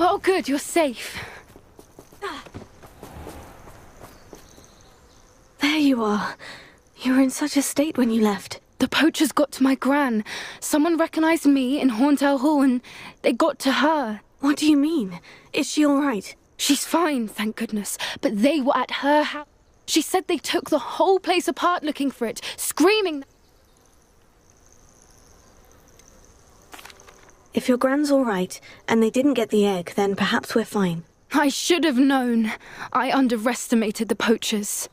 Oh, good, you're safe. There you are. You were in such a state when you left. The poachers got to my gran. Someone recognized me in Horntail Hall and they got to her. What do you mean? Is she all right? She's fine, thank goodness. But they were at her house. She said they took the whole place apart looking for it, screaming. If your gran's all right, and they didn't get the egg, then perhaps we're fine. I should have known. I underestimated the poachers.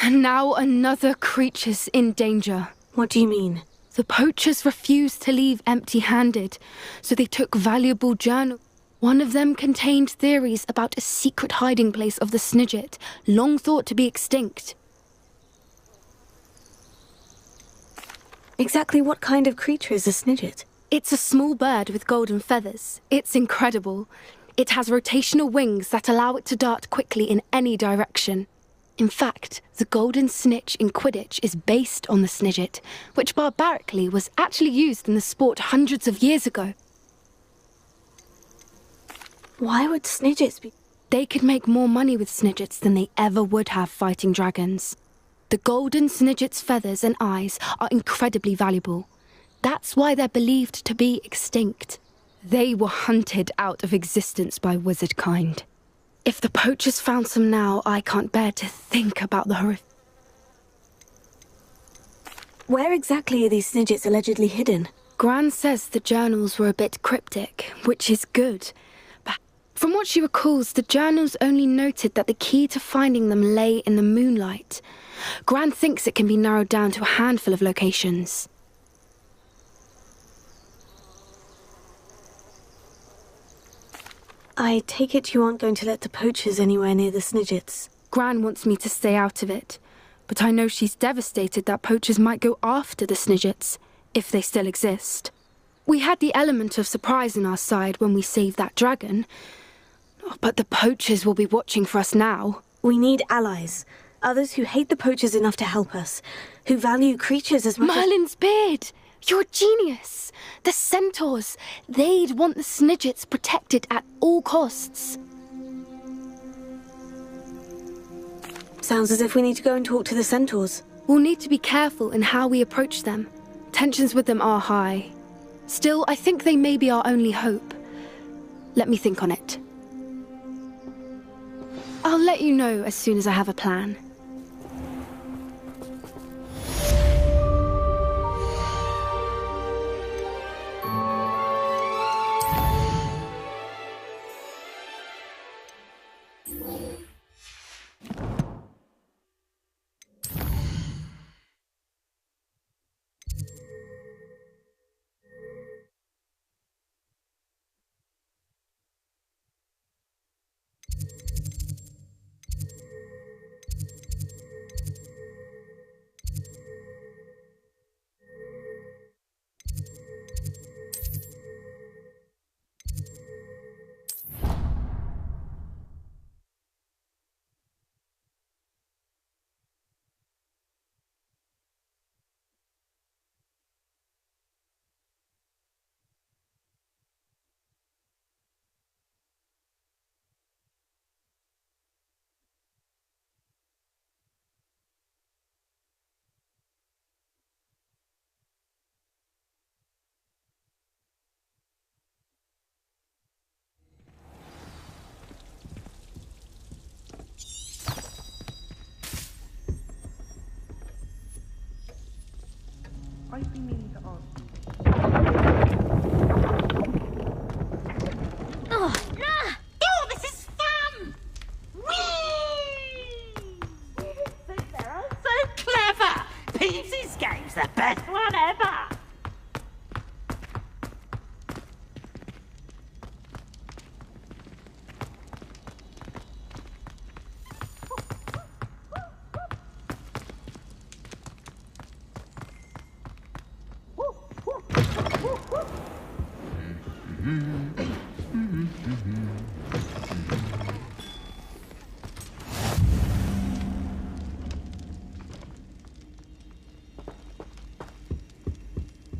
And now another creature's in danger. What do you mean? The poachers refused to leave empty-handed, so they took valuable journals. One of them contained theories about a secret hiding place of the Snidget, long thought to be extinct. Exactly what kind of creature is a Snidget? It's a small bird with golden feathers. It's incredible. It has rotational wings that allow it to dart quickly in any direction. In fact, the golden snitch in Quidditch is based on the Snidget, which barbarically was actually used in the sport hundreds of years ago. Why would Snidgets be... They could make more money with Snidgets than they ever would have fighting dragons. The golden Snidget's feathers and eyes are incredibly valuable. That's why they're believed to be extinct. They were hunted out of existence by wizard kind. If the poachers found some now, I can't bear to think about the horrific... Where exactly are these Snidgets allegedly hidden? Gran says the journals were a bit cryptic, which is good. But from what she recalls, the journals only noted that the key to finding them lay in the moonlight. Gran thinks it can be narrowed down to a handful of locations. I take it you aren't going to let the poachers anywhere near the Snidgets. Gran wants me to stay out of it, but I know she's devastated that poachers might go after the Snidgets, if they still exist. We had the element of surprise on our side when we saved that dragon, but the poachers will be watching for us now. We need allies. Others who hate the poachers enough to help us, who value creatures as much Merlin's beard! You're a genius! The centaurs, they'd want the Snidgets protected at all costs. Sounds as if we need to go and talk to the centaurs. We'll need to be careful in how we approach them. Tensions with them are high. Still, I think they may be our only hope. Let me think on it. I'll let you know as soon as I have a plan. I've been meaning to ask. Oh, this is fun! Whee! They're all so clever! Peasy's game's the best one ever!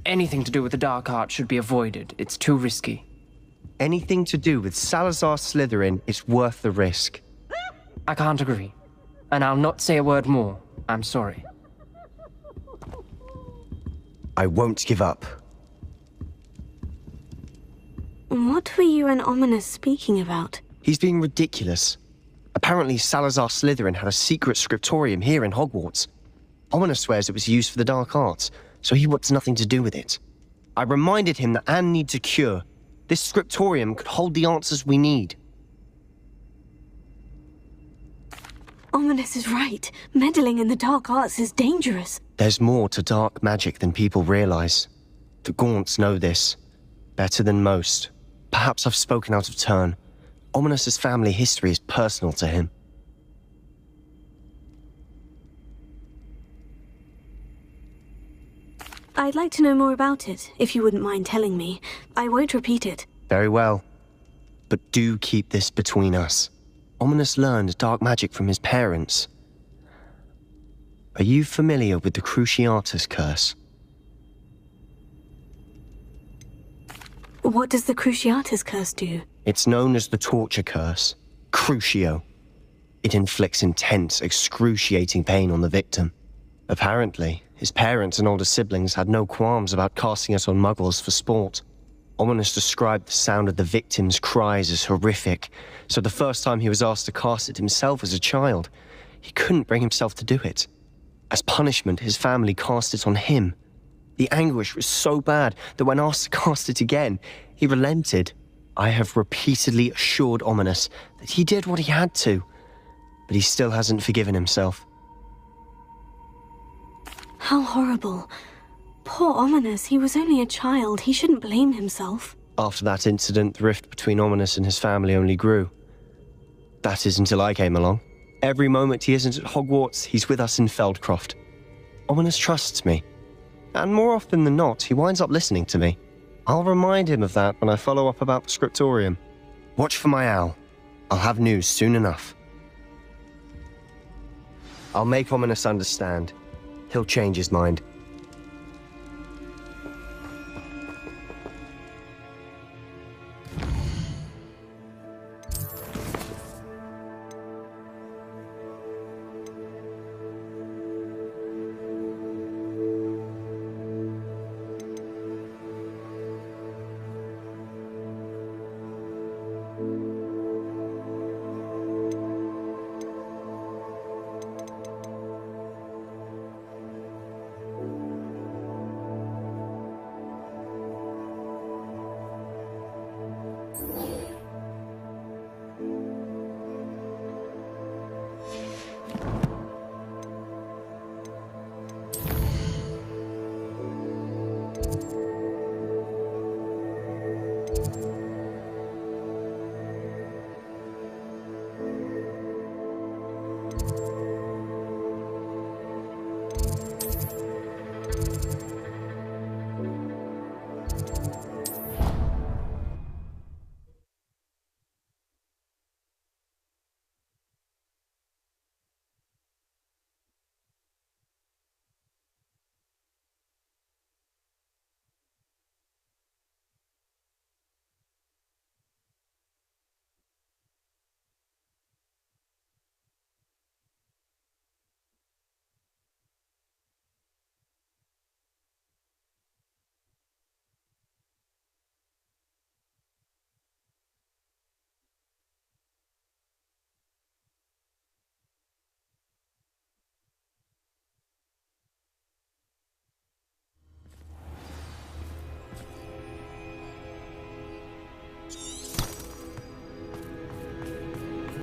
Anything to do with the dark art should be avoided. It's too risky. Anything to do with Salazar Slytherin is worth the risk. I can't agree. And I'll not say a word more. I'm sorry. I won't give up. What were you and Ominous speaking about? He's being ridiculous. Apparently Salazar Slytherin had a secret scriptorium here in Hogwarts. Ominous swears it was used for the dark arts, so he wants nothing to do with it. I reminded him that Anne needs a cure. This scriptorium could hold the answers we need. Ominous is right. Meddling in the dark arts is dangerous. There's more to dark magic than people realize. The Gaunts know this. Better than most. Perhaps I've spoken out of turn. Ominous's family history is personal to him. I'd like to know more about it, if you wouldn't mind telling me. I won't repeat it. Very well. But do keep this between us. Ominous learned dark magic from his parents. Are you familiar with the Cruciatus Curse? What does the Cruciatus Curse do? It's known as the Torture Curse. Crucio. It inflicts intense, excruciating pain on the victim. Apparently, his parents and older siblings had no qualms about casting it on muggles for sport. Ominous described the sound of the victim's cries as horrific, so the first time he was asked to cast it himself as a child, he couldn't bring himself to do it. As punishment, his family cast it on him. The anguish was so bad that when asked to cast it again, he relented. I have repeatedly assured Ominous that he did what he had to, but he still hasn't forgiven himself. How horrible. Poor Ominous, he was only a child. He shouldn't blame himself. After that incident, the rift between Ominous and his family only grew. That is until I came along. Every moment he isn't at Hogwarts, he's with us in Feldcroft. Ominous trusts me. And more often than not, he winds up listening to me. I'll remind him of that when I follow up about the scriptorium. Watch for my owl. I'll have news soon enough. I'll make Ominous understand. He'll change his mind.